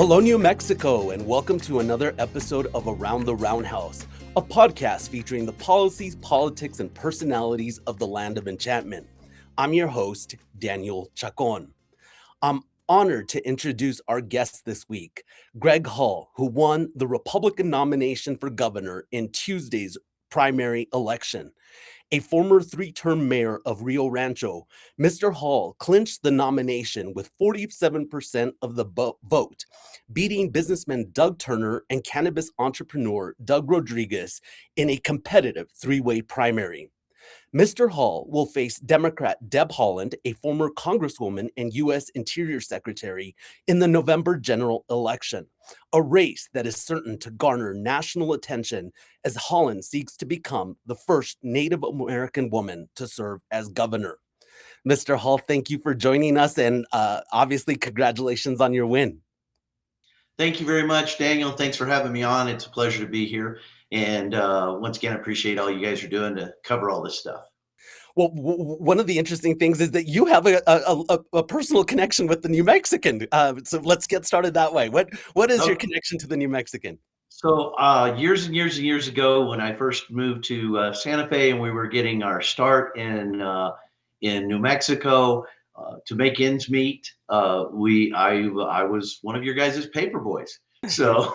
Hello, New Mexico, and welcome to another episode of Around the Roundhouse, a podcast featuring the policies, politics, and personalities of the land of enchantment. I'm your host, Daniel Chacón. I'm honored to introduce our guest this week, Gregg Hull, who won the Republican nomination for governor in Tuesday's primary election. A former three-term mayor of Rio Rancho, Mr. Hull clinched the nomination with 47% of the vote, beating businessman Doug Turner and cannabis entrepreneur Doug Rodriguez in a competitive three-way primary. Mr. Hull will face Democrat Deb Haaland, a former congresswoman and U.S. Interior Secretary, in the November general election, a race that is certain to garner national attention as Haaland seeks to become the first Native American woman to serve as governor. Mr. Hull, thank you for joining us, and obviously congratulations on your win. Thank you very much, Daniel. Thanks for having me on. It's a pleasure to be here. And once again, I appreciate all you guys are doing to cover all this stuff. Well, one of the interesting things is that you have a personal connection with the New Mexican. So let's get started that way. What is your connection to the New Mexican? So years and years and years ago, when I first moved to Santa Fe and we were getting our start in New Mexico to make ends meet, I was one of your guys' paper boys. So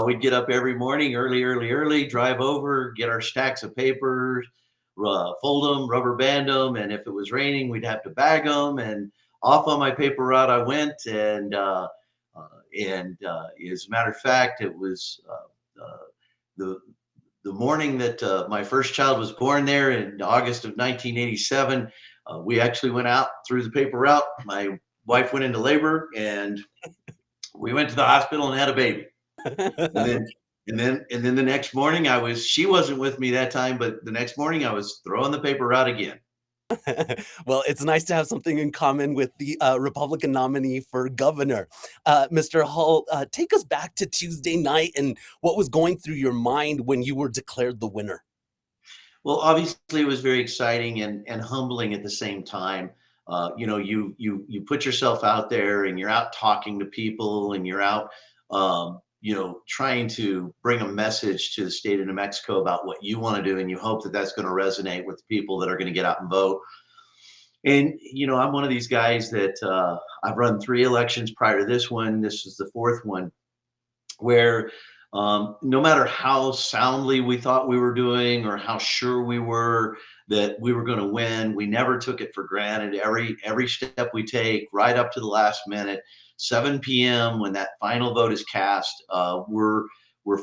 we'd get up every morning early, drive over, get our stacks of papers, fold them, rubber band them, and if it was raining, we'd have to bag them. And off on my paper route I went, and as a matter of fact, it was the morning that my first child was born there in August of 1987. We actually went out through the paper route. My wife went into labor, and we went to the hospital and had a baby. And then the next morning she wasn't with me that time, but the next morning I was throwing the paper route again. Well, it's nice to have something in common with the Republican nominee for governor. Mr. Hull, take us back to Tuesday night and what was going through your mind when you were declared the winner. Well, obviously it was very exciting and humbling at the same time. You put yourself out there and you're out talking to people and you're out trying to bring a message to the state of New Mexico about what you want to do, and you hope that that's going to resonate with the people that are going to get out and vote. And I'm one of these guys that I've run 3 elections prior to this one. This is the 4th one, where no matter how soundly we thought we were doing or how sure we were that we were going to win, we never took it for granted. Every step we take, right up to the last minute, 7 p.m. when that final vote is cast, we're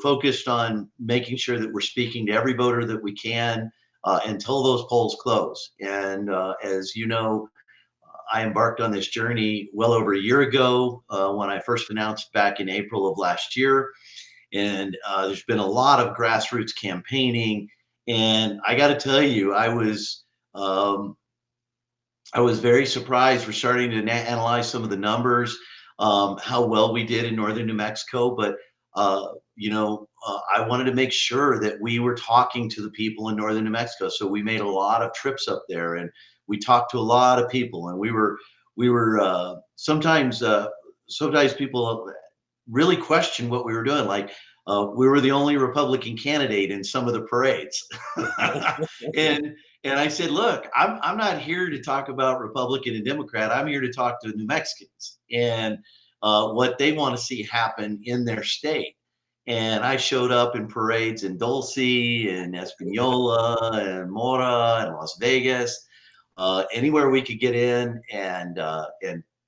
focused on making sure that we're speaking to every voter that we can until those polls close. And as you know, I embarked on this journey well over a year ago when I first announced back in April of last year. And there's been a lot of grassroots campaigning. And I got to tell you, I was very surprised. We're starting to analyze some of the numbers, how well we did in northern New Mexico. But, I wanted to make sure that we were talking to the people in northern New Mexico. So we made a lot of trips up there and we talked to a lot of people. And we were sometimes people really questioned what we were doing. Like we were the only Republican candidate in some of the parades. And I said, look, I'm not here to talk about Republican and Democrat. I'm here to talk to New Mexicans and what they want to see happen in their state. And I showed up in parades in Dulce and Espanola and Mora and Las Vegas, anywhere we could get in and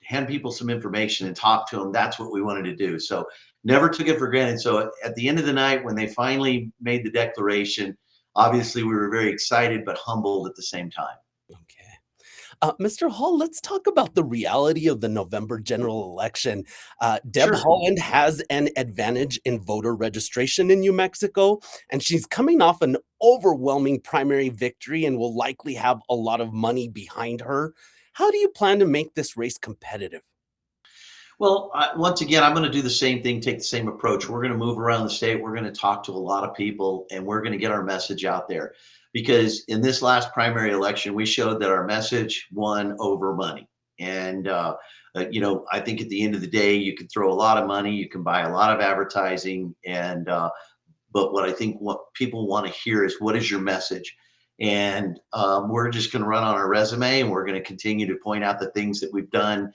hand people some information and talk to them. That's what we wanted to do. So never took it for granted. So at the end of the night, when they finally made the declaration, obviously we were very excited, but humbled at the same time. Okay. Mr. Hull, let's talk about the reality of the November general election. Deb Haaland has an advantage in voter registration in New Mexico, and she's coming off an overwhelming primary victory and will likely have a lot of money behind her. How do you plan to make this race competitive? Well, once again, I'm going to do the same thing, take the same approach. We're going to move around the state. We're going to talk to a lot of people, and we're going to get our message out there. Because in this last primary election, we showed that our message won over money. And I think at the end of the day, you can throw a lot of money, you can buy a lot of advertising, and but what I think what people want to hear is, what is your message? And we're just going to run on our resume, and we're going to continue to point out the things that we've done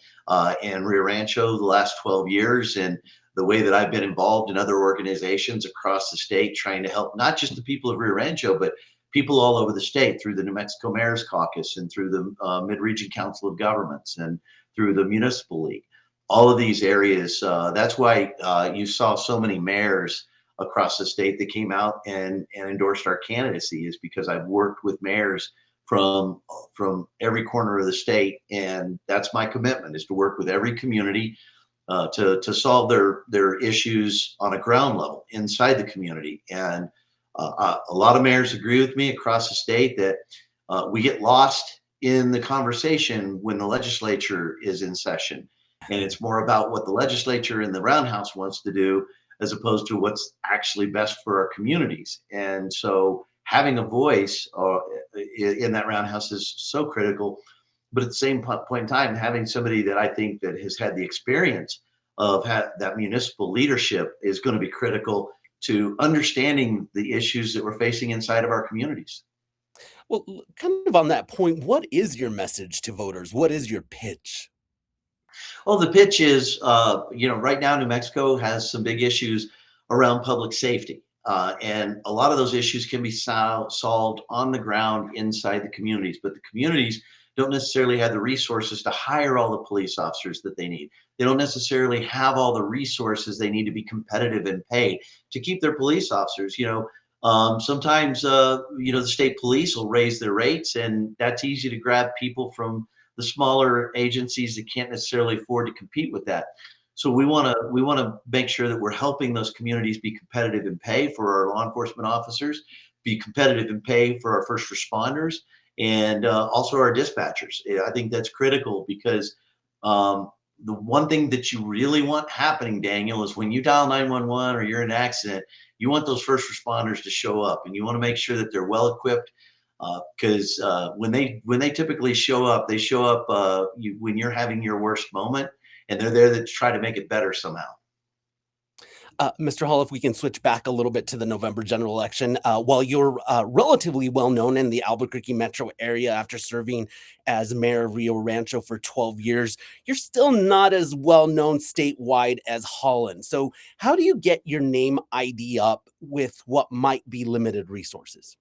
in Rio Rancho the last 12 years, and the way that I've been involved in other organizations across the state, trying to help not just the people of Rio Rancho, but people all over the state through the New Mexico Mayor's Caucus and through the Mid-Region Council of Governments and through the Municipal League. All of these areas, that's why you saw so many mayors across the state that came out and endorsed our candidacy, is because I've worked with mayors from every corner of the state, and that's my commitment, is to work with every community to solve their issues on a ground level inside the community. And a lot of mayors agree with me across the state that we get lost in the conversation when the legislature is in session, and it's more about what the legislature in the Roundhouse wants to do, as opposed to what's actually best for our communities. And so having a voice in that Roundhouse is so critical. But at the same point in time, having somebody that I think that has had the experience of that municipal leadership is going to be critical to understanding the issues that we're facing inside of our communities. Well, kind of on that point, what is your message to voters? What is your pitch? Well, the pitch is, right now, New Mexico has some big issues around public safety. And a lot of those issues can be solved on the ground inside the communities, but the communities don't necessarily have the resources to hire all the police officers that they need. They don't necessarily have all the resources they need to be competitive in pay to keep their police officers. Sometimes, the state police will raise their rates, and that's easy to grab people from the smaller agencies that can't necessarily afford to compete with that. So we want to make sure that we're helping those communities be competitive in pay for our law enforcement officers, be competitive in pay for our first responders, and also our dispatchers. I think that's critical, because the one thing that you really want happening, Daniel, is when you dial 911 or you're in an accident, you want those first responders to show up, and you want to make sure that they're well equipped, because when they typically show up, they show up when you're having your worst moment, and they're there to try to make it better somehow. Mr. Hall, if we can switch back a little bit to the November general election, while you're relatively well known in the Albuquerque metro area after serving as mayor of Rio Rancho for 12 years, you're still not as well known statewide as Holland. So, how do you get your name ID up with what might be limited resources?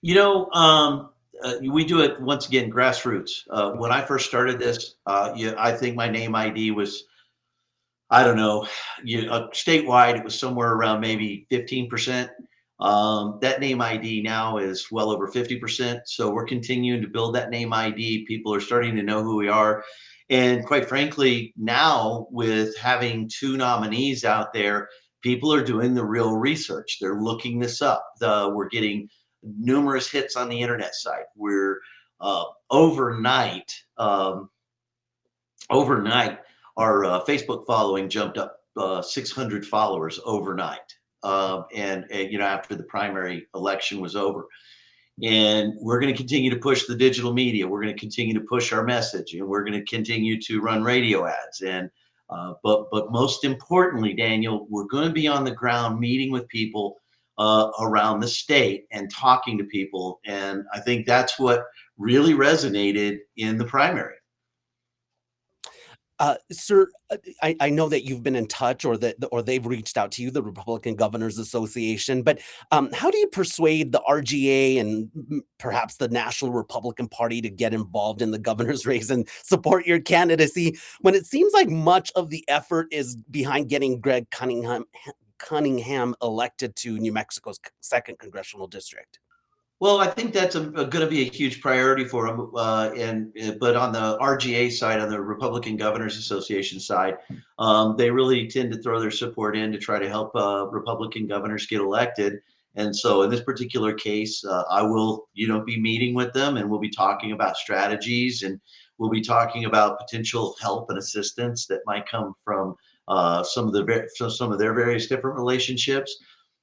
We do it once again grassroots. When I first started this, yeah, I think my name ID was, I don't know, statewide, it was somewhere around maybe 15%. That name ID now is well over 50%. So we're continuing to build that name ID. People are starting to know who we are. And quite frankly, now with having two nominees out there, people are doing the real research. They're looking this up. We're getting numerous hits on the internet site. We're overnight, overnight, our Facebook following jumped up 600 followers overnight. And after the primary election was over. And we're going to continue to push the digital media. We're going to continue to push our message, and we're going to continue to run radio ads. And but most importantly, Daniel, we're going to be on the ground meeting with people around the state and talking to people. And I think that's what really resonated in the primary. Sir, I know that you've been in touch, or they've reached out to you, the Republican Governors Association. But how do you persuade the RGA and perhaps the National Republican Party to get involved in the governor's race and support your candidacy when it seems like much of the effort is behind getting Greg Cunningham elected to New Mexico's second congressional district? Well, I think that's going to be a huge priority for them. But on the RGA side, on the Republican Governors Association side, they really tend to throw their support in to try to help Republican governors get elected. And so, in this particular case, I will, be meeting with them, and we'll be talking about strategies, and we'll be talking about potential help and assistance that might come from some of their various different relationships.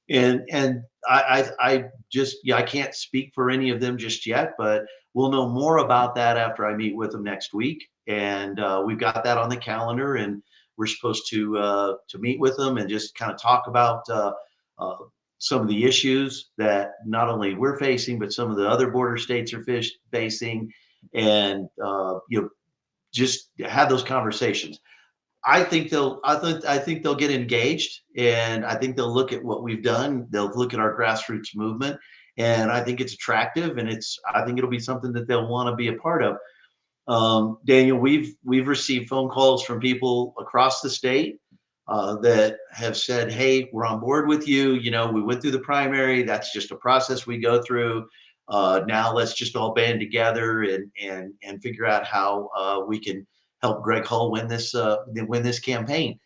And I just, I can't speak for any of them just yet, but we'll know more about that after I meet with them next week. And we've got that on the calendar, and we're supposed to meet with them and just kind of talk about uh, some of the issues that not only we're facing, but some of the other border states are facing, and just have those conversations. I think they'll get engaged, and I think they'll look at what we've done. They'll look at our grassroots movement, and I think it's attractive, and I think it'll be something that they'll want to be a part of. Daniel, we've received phone calls from people across the state that have said, "Hey, we're on board with you. You know, we went through the primary. That's just a process we go through. Now let's just all band together and figure out how we can help Gregg Hull win this campaign."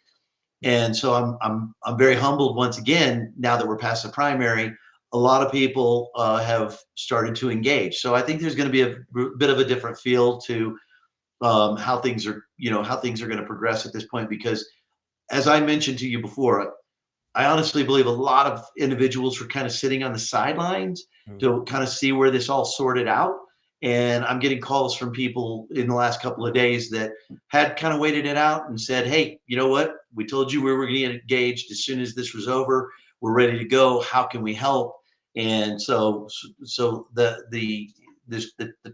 And so I'm very humbled once again now that we're past the primary. A lot of people have started to engage. So I think there's going to be a bit of a different feel to how things are, how things are going to progress at this point. Because as I mentioned to you before, I honestly believe a lot of individuals were kind of sitting on the sidelines to kind of see where this all sorted out. And I'm getting calls from people in the last couple of days that had kind of waited it out and said, "Hey, you know what? We told you we were going to get engaged as soon as this was over. We're ready to go. How can we help?" And so the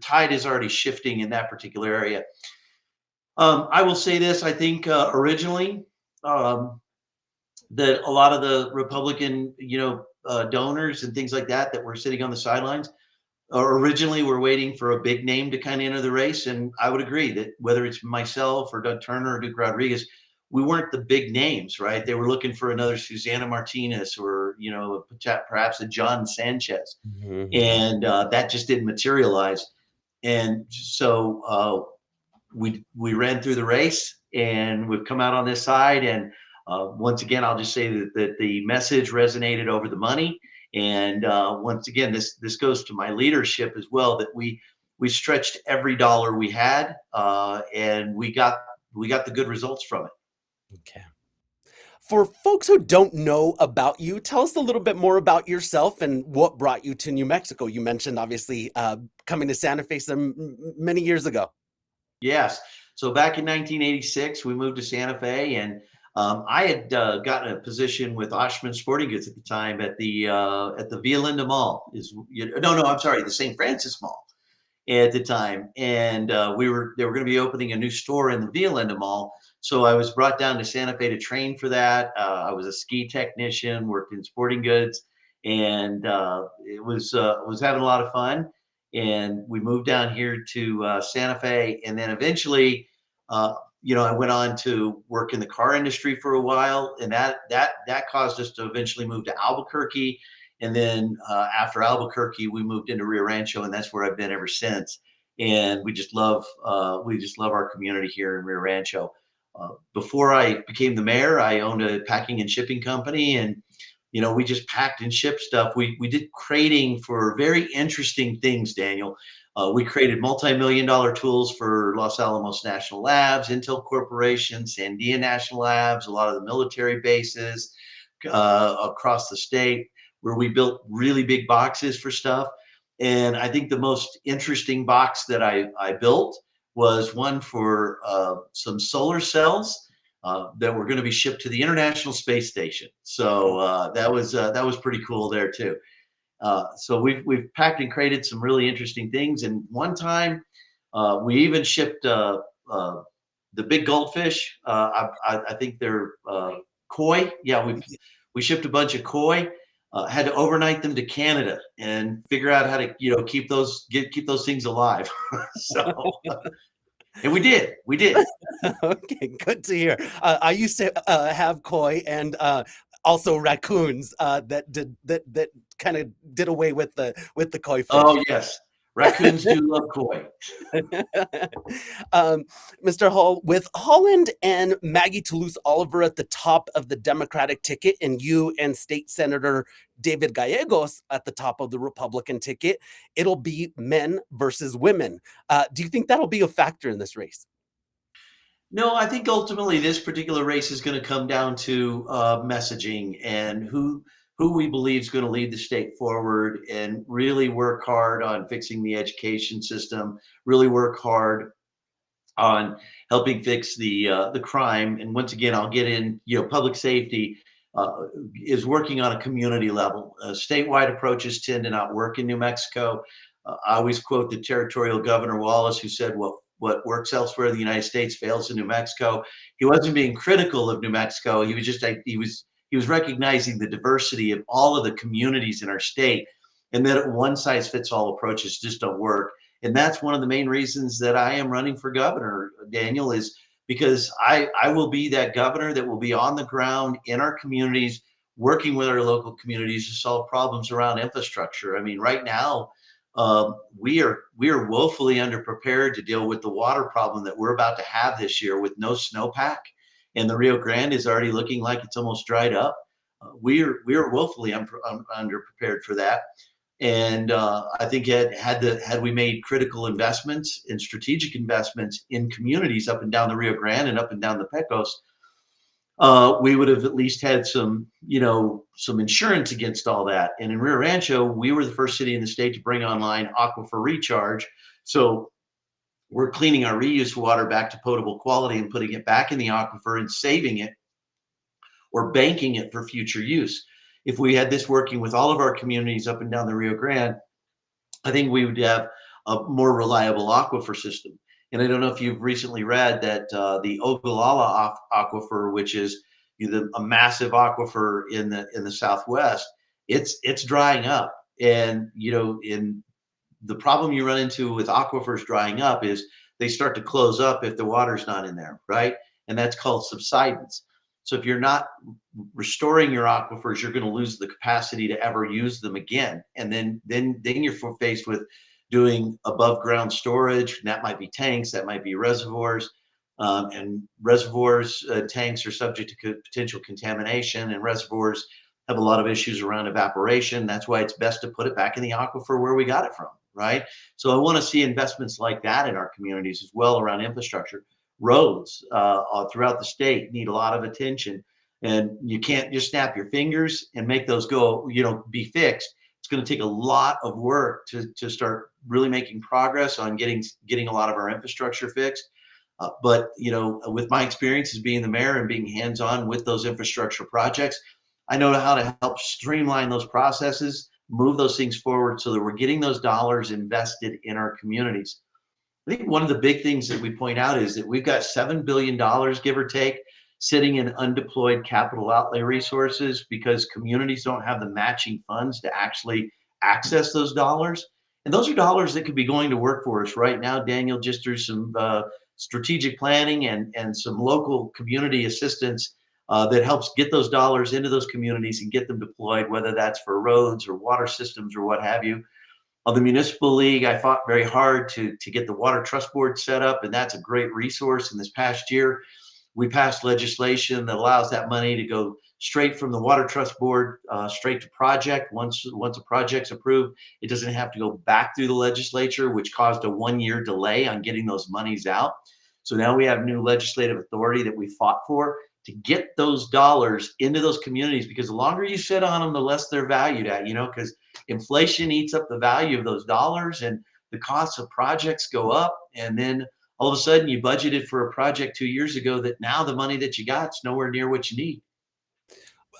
tide is already shifting in that particular area. I will say this: I think originally that a lot of the Republican, donors and things like that were sitting on the sidelines originally were waiting for a big name to kind of enter the race. And I would agree that whether it's myself or Doug Turner or Duke Rodriguez, we weren't the big names, right? They were looking for another Susana Martinez or, perhaps a John Sanchez. And that just didn't materialize. And so we ran through the race, and we've come out on this side. And once again, I'll just say that the message resonated over the money. And once again, this goes to my leadership as well, that we stretched every dollar we had, and we got the good results from it. Okay. For folks who don't know about you, tell us a little bit more about yourself and what brought you to New Mexico. You mentioned obviously coming to Santa Fe many years ago. Yes. So back in 1986, we moved to Santa Fe, and I had gotten a position with Oshman Sporting Goods at the time at the Via Linda Mall. I'm sorry, the St. Francis Mall at the time, and they were going to be opening a new store in the Via Linda Mall. So I was brought down to Santa Fe to train for that. I was a ski technician, worked in sporting goods, and it was having a lot of fun. And we moved down here to Santa Fe, and then eventually, I went on to work in the car industry for a while, and that caused us to eventually move to Albuquerque. And then after Albuquerque, we moved into Rio Rancho, and that's where I've been ever since. And we just love our community here in Rio Rancho. Before I became the mayor, I owned a packing and shipping company, and we just packed and shipped stuff. We did crating for very interesting things, Daniel. We created multi-million-dollar tools for Los Alamos National Labs, Intel Corporation, Sandia National Labs, a lot of the military bases across the state, where we built really big boxes for stuff. And I think the most interesting box that I built was one for some solar cells that were going to be shipped to the International Space Station. So that was pretty cool there too. So we've packed and created some really interesting things. And one time we even shipped the big goldfish. I think they're koi. Yeah, we shipped a bunch of koi. Had to overnight them to Canada and figure out how to keep those things alive. So and we did. Okay, good to hear. I used to have koi and also raccoons that kind of did away with the koi fish. Oh yes, raccoons do love koi. Mr. Hull, with Haaland and Maggie Toulouse Oliver at the top of the Democratic ticket, and you and State Senator David Gallegos at the top of the Republican ticket, it'll be men versus women. Do you think that'll be a factor in this race? No, I think ultimately this particular race is going to come down to messaging and who who we believe is going to lead the state forward, and really work hard on fixing the education system, really work hard on helping fix the crime. And once again, I'll get in, public safety is working on a community level. Statewide approaches tend to not work in New Mexico. I always quote the territorial governor Wallace, who said, what works elsewhere in the United States fails in New Mexico. He wasn't being critical of New Mexico. He was just he was recognizing the diversity of all of the communities in our state, and that one size fits all approaches just don't work. And that's one of the main reasons that I am running for governor, Daniel, is because I will be that governor that will be on the ground in our communities, working with our local communities to solve problems around infrastructure. I mean, right now, we are woefully underprepared to deal with the water problem that we're about to have this year with no snowpack, and the Rio Grande is already looking like it's almost dried up. We are woefully underprepared for that. And I think had we made critical investments and strategic investments in communities up and down the Rio Grande and up and down the Pecos, we would have at least had some insurance against all that. And in Rio Rancho, we were the first city in the state to bring online aquifer recharge. So we're cleaning our reuse water back to potable quality and putting it back in the aquifer and saving it or banking it for future use. If we had this working with all of our communities up and down the Rio Grande, I think we would have a more reliable aquifer system. And I don't know if you've recently read that the Ogallala aquifer, which is a massive aquifer in the Southwest, it's drying up. And in the problem you run into with aquifers drying up is they start to close up if the water's not in there, right? And that's called subsidence. So if you're not restoring your aquifers, you're going to lose the capacity to ever use them again. And then you're faced with doing above ground storage. And that might be tanks, that might be reservoirs. And reservoirs, tanks are subject to potential contamination, and reservoirs have a lot of issues around evaporation. That's why it's best to put it back in the aquifer where we got it from, right? So I want to see investments like that in our communities as well around infrastructure. Roads throughout the state need a lot of attention, and you can't just snap your fingers and make those go, be fixed. It's going to take a lot of work to start really making progress on getting a lot of our infrastructure fixed. But with my experience as being the mayor and being hands-on with those infrastructure projects, I know how to help streamline those processes, move those things forward so that we're getting those dollars invested in our communities. I think one of the big things that we point out is that we've got $7 billion, give or take, sitting in undeployed capital outlay resources because communities don't have the matching funds to actually access those dollars. And those are dollars that could be going to work for us right now, Daniel, just through some strategic planning and some local community assistance that helps get those dollars into those communities and get them deployed, whether that's for roads or water systems or what have you. On the municipal league, I fought very hard to get the water trust board set up, and that's a great resource. And this past year, we passed legislation that allows that money to go straight from the water trust board straight to project. Once a project's approved, it doesn't have to go back through the legislature, which caused a 1-year delay on getting those monies out. So now we have new legislative authority that we fought for to get those dollars into those communities, because the longer you sit on them, the less they're valued at, because inflation eats up the value of those dollars and the costs of projects go up. And then all of a sudden you budgeted for a project 2 years ago that now the money that you got is nowhere near what you need.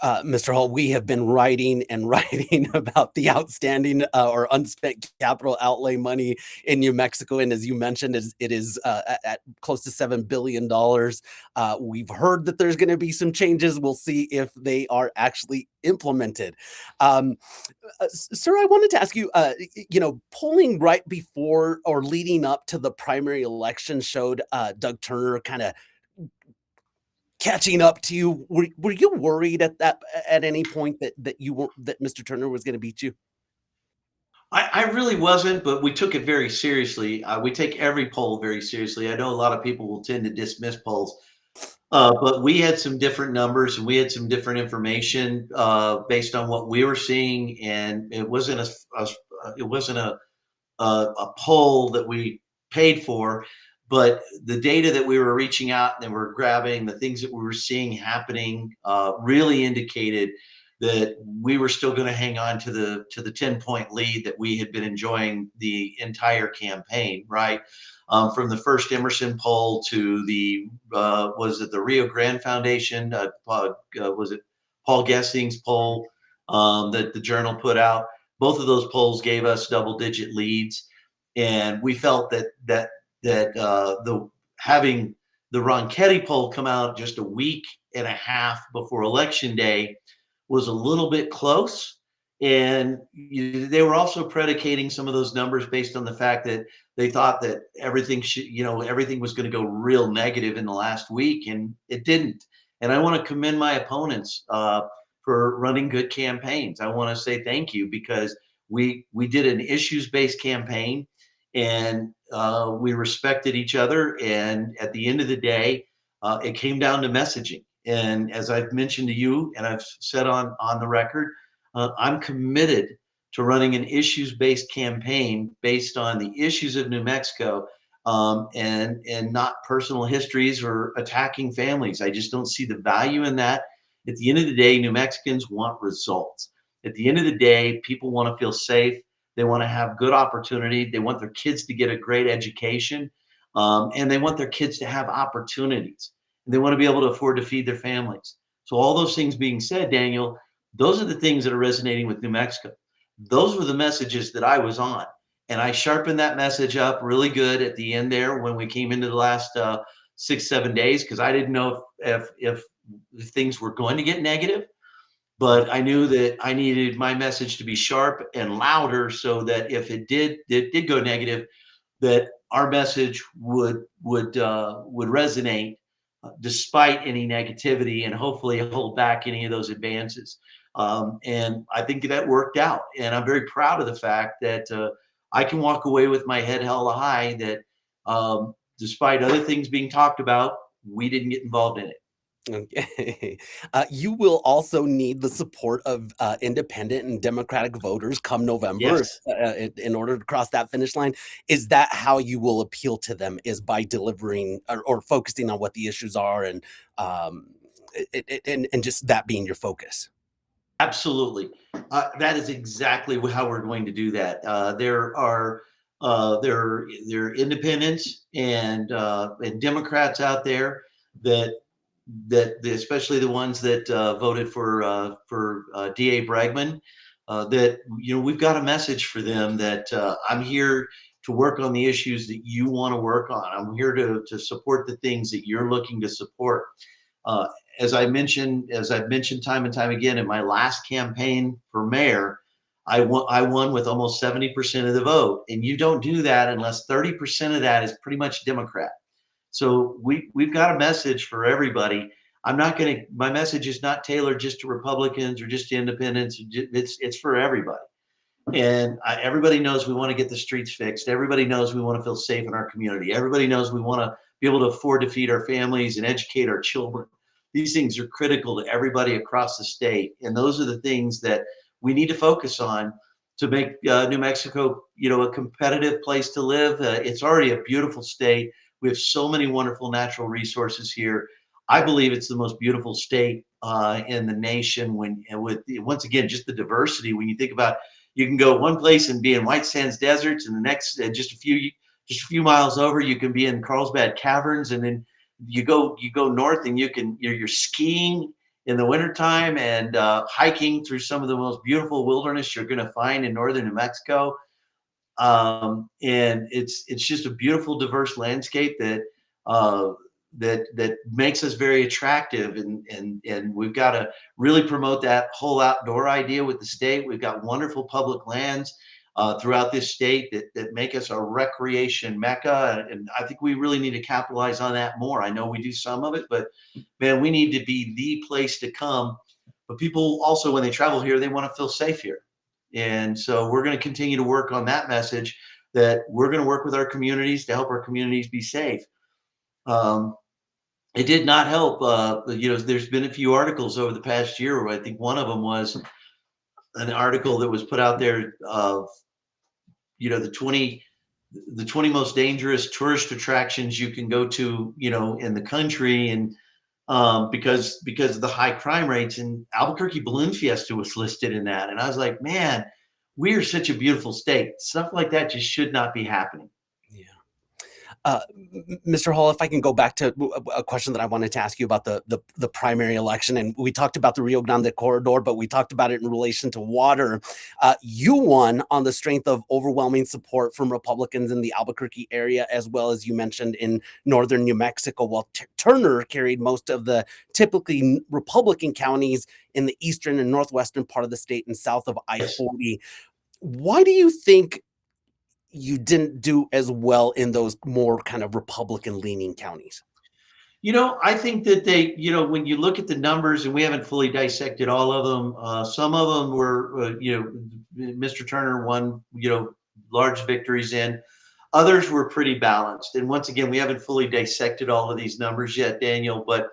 Mr. Hull, we have been writing and writing about the outstanding or unspent capital outlay money in New Mexico. And as you mentioned, it is at close to $7 billion. We've heard that there's going to be some changes. We'll see if they are actually implemented. Sir, I wanted to ask you, polling right before or leading up to the primary election showed Doug Turner kind of catching up to you. Were you worried at any point that Mr. Turner was going to beat you? I really wasn't, but we took it very seriously. We take every poll very seriously. I know a lot of people will tend to dismiss polls, but we had some different numbers and we had some different information based on what we were seeing, and it wasn't a poll that we paid for. But the data that we were reaching out and we're grabbing, the things that we were seeing happening really indicated that we were still going to hang on to the 10-point lead that we had been enjoying the entire campaign, right? From the first Emerson poll to the was it the Rio Grande Foundation? Was it Paul Gessing's poll that the Journal put out? Both of those polls gave us double-digit leads, and we felt that the having the Ronchetti poll come out just a week and a half before Election Day was a little bit close. And they were also predicating some of those numbers based on the fact that they thought that everything was going to go real negative in the last week, and it didn't. And I want to commend my opponents for running good campaigns. I want to say thank you, because we did an issues-based campaign, and we respected each other. And at the end of the day, it came down to messaging. And as I've mentioned to you, and I've said on the record, I'm committed to running an issues-based campaign based on the issues of New Mexico, and not personal histories or attacking families. I just don't see the value in that. At the end of the day, New Mexicans want results. At the end of the day, people want to feel safe. They want to have good opportunity. They want their kids to get a great education, and they want their kids to have opportunities. And they want to be able to afford to feed their families. So all those things being said, Daniel, those are the things that are resonating with New Mexico. Those were the messages that I was on. And I sharpened that message up really good at the end there when we came into the last 6-7 days, because I didn't know if things were going to get negative. But I knew that I needed my message to be sharp and louder, so that if it did go negative, that our message would resonate despite any negativity, and hopefully hold back any of those advances. And I think that worked out. And I'm very proud of the fact that I can walk away with my head held high, that despite other things being talked about, we didn't get involved in it. Okay. You will also need the support of independent and Democratic voters come November Yes. in order to cross that finish line. Is that how you will appeal to them? Is by delivering or focusing on what the issues are, and and just that being your focus? Absolutely. That is exactly how we're going to do that. There are independents and Democrats out there that especially the ones that voted for DA Bregman, that we've got a message for them, that I'm here to work on the issues that you want to work on. I'm here to support the things that you're looking to support. Uh, as I've mentioned time and time again, in my last campaign for mayor, I won with almost 70% of the vote, and you don't do that unless 30% of that is pretty much Democrat. So we've got a message for everybody. My message is not tailored just to Republicans or just to independents. It's for everybody. And everybody knows we want to get the streets fixed. Everybody knows we want to feel safe in our community. Everybody knows we want to be able to afford to feed our families and educate our children. These things are critical to everybody across the state. And those are the things that we need to focus on to make New Mexico, a competitive place to live. It's already a beautiful state. We have so many wonderful natural resources here. I believe it's the most beautiful state in the nation. Once again, just the diversity. When you think about, you can go one place and be in White Sands deserts, and the next just a few miles over you can be in Carlsbad Caverns, and then you go north and you're skiing in the wintertime, and hiking through some of the most beautiful wilderness you're going to find in northern New Mexico. And it's just a beautiful, diverse landscape uh, that makes us very attractive, and we've got to really promote that whole outdoor idea with the state. We've got wonderful public lands throughout this state that make us a recreation mecca, and I think we really need to capitalize on that more. I know we do some of it, but man, we need to be the place to come. But people also, when they travel here, they want to feel safe here. And so we're going to continue to work on that message, that we're going to work with our communities to help our communities be safe. Um, it did not help. There's been a few articles over the past year, where I think one of them was an article that was put out there of, the 20 most dangerous tourist attractions you can go to, in the country. And because of the high crime rates. And Albuquerque Balloon Fiesta was listed in that, and I was like, man, we are such a beautiful state. Stuff like that just should not be happening. Yeah. Mr. Hall, if I can go back to a question that I wanted to ask you about the primary election, and we talked about the Rio Grande corridor, but we talked about it in relation to water. You won on the strength of overwhelming support from Republicans in the Albuquerque area, as well as you mentioned in northern New Mexico, while Turner carried most of the typically Republican counties in the eastern and northwestern part of the state and south of Yes. I-40. Why do you think you didn't do as well in those more kind of Republican leaning counties? I think that when you look at the numbers, and we haven't fully dissected all of them, some of them were, Mr. Turner won, large victories in. Others were pretty balanced. And once again, we haven't fully dissected all of these numbers yet, Daniel, but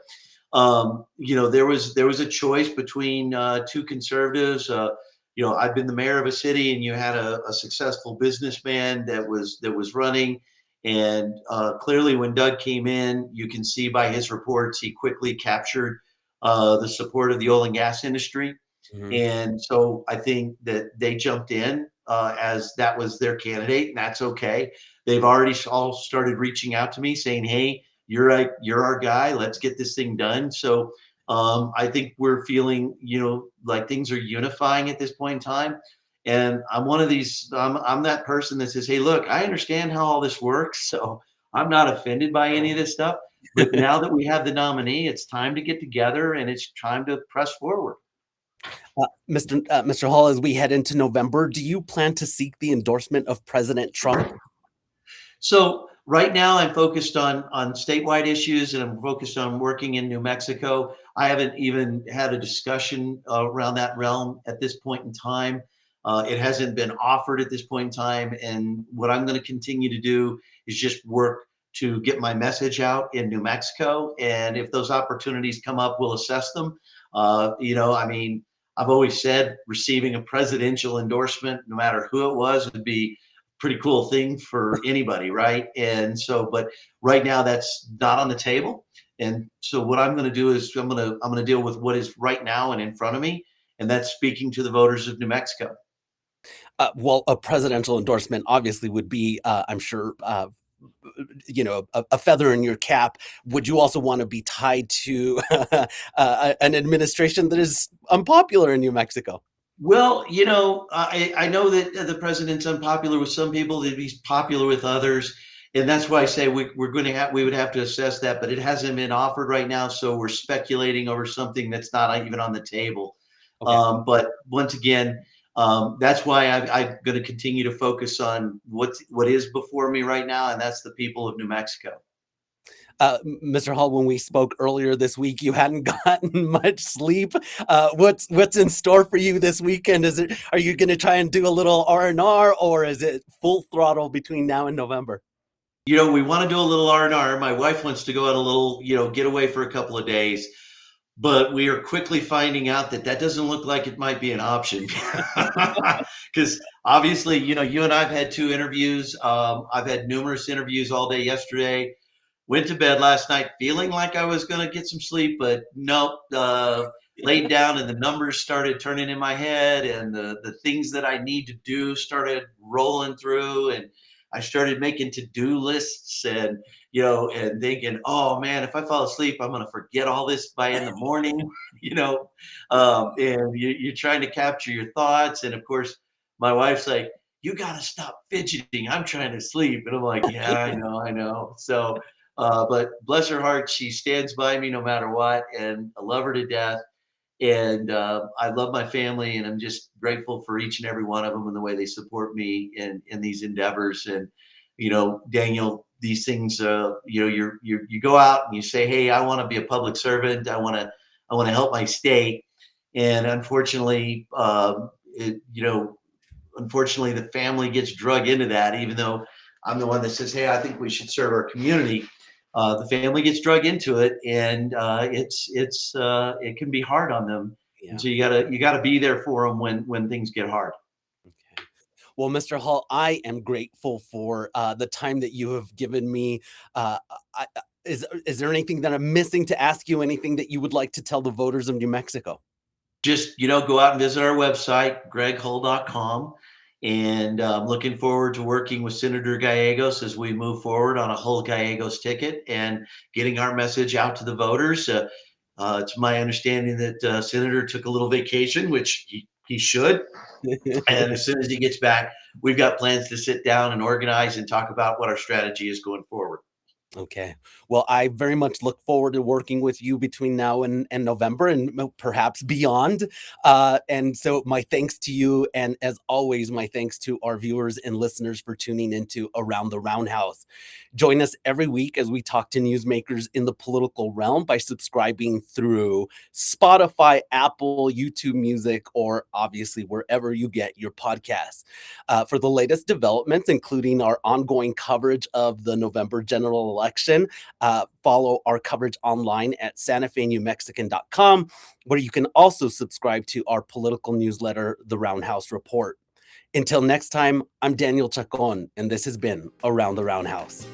there was a choice between two conservatives. I've been the mayor of a city, and you had a successful businessman that was running, and clearly, when Doug came in, you can see by his reports, he quickly captured the support of the oil and gas industry. Mhm. And so I think that they jumped in as that was their candidate, and that's okay. They've already all started reaching out to me saying, "Hey, you're our guy. Let's get this thing done." So I think we're feeling, like things are unifying at this point in time. And I'm one of these. I'm that person that says, "Hey, look, I understand how all this works, so I'm not offended by any of this stuff. But now that we have the nominee, it's time to get together and it's time to press forward." Mr. Hall, as we head into November, do you plan to seek the endorsement of President Trump? So right now I'm focused on statewide issues, and I'm focused on working in New Mexico. I haven't even had a discussion around that realm at this point in time. It hasn't been offered at this point in time, and what I'm going to continue to do is just work to get my message out in New Mexico. And if those opportunities come up, we'll assess them. I mean, I've always said receiving a presidential endorsement, no matter who it was, would be pretty cool thing for anybody, right? And so, but right now that's not on the table. And so what I'm going to do is I'm going to deal with what is right now and in front of me, and that's speaking to the voters of New Mexico. Well, a presidential endorsement obviously would be, I'm sure, a feather in your cap. Would you also want to be tied to an administration that is unpopular in New Mexico? Well, I know that the president's unpopular with some people, that he's popular with others. And that's why I say we would have to assess that, but it hasn't been offered right now. So we're speculating over something that's not even on the table. Okay. But once again, that's why I'm going to continue to focus on what is before me right now, and that's the people of New Mexico. Mr. Hall, when we spoke earlier this week, you hadn't gotten much sleep. What's in store for you this weekend? Are you going to try and do a little R&R, or is it full throttle between now and November? We want to do a little R&R. My wife wants to go on a little, get away for a couple of days, but we are quickly finding out that that doesn't look like it might be an option. Because obviously, you and I've had two interviews. I've had numerous interviews all day yesterday. Went to bed last night feeling like I was going to get some sleep, but nope. Laid down, and the numbers started turning in my head, and the things that I need to do started rolling through, and I started making to-do lists, and thinking, oh man, if I fall asleep, I'm going to forget all this by in the morning. you know, and you're trying to capture your thoughts, and of course, my wife's like, "You got to stop fidgeting. I'm trying to sleep," and I'm like, "Yeah, I know." So but bless her heart, she stands by me no matter what, and I love her to death. And I love my family, and I'm just grateful for each and every one of them and the way they support me in these endeavors. And Daniel, these things, you go out and you say, "Hey, I want to be a public servant. I want to help my state." And unfortunately, the family gets drug into that, even though I'm the one that says, "Hey, I think we should serve our community." The family gets drug into it, and it can be hard on them. And Yeah. so you gotta be there for them when things get hard. Okay. Well, Mr. Hall, I am grateful for the time that you have given me. Uh, Is there anything that I'm missing to ask you? Anything that you would like to tell the voters of New Mexico? Just, go out and visit our website, gregghull.com. And I'm looking forward to working with Senator Gallegos as we move forward on a Hull Gallegos ticket and getting our message out to the voters. It's my understanding that Senator took a little vacation, which he should. And as soon as he gets back, we've got plans to sit down and organize and talk about what our strategy is going forward. Okay. Well, I very much look forward to working with you between now and November and perhaps beyond. And so my thanks to you. And as always, my thanks to our viewers and listeners for tuning into Around the Roundhouse. Join us every week as we talk to newsmakers in the political realm by subscribing through Spotify, Apple, YouTube Music, or obviously wherever you get your podcasts. For the latest developments, including our ongoing coverage of the November general election, follow our coverage online at santafenewmexican.com, where you can also subscribe to our political newsletter, The Roundhouse Report. Until next time, I'm Daniel Chacón, and this has been Around the Roundhouse.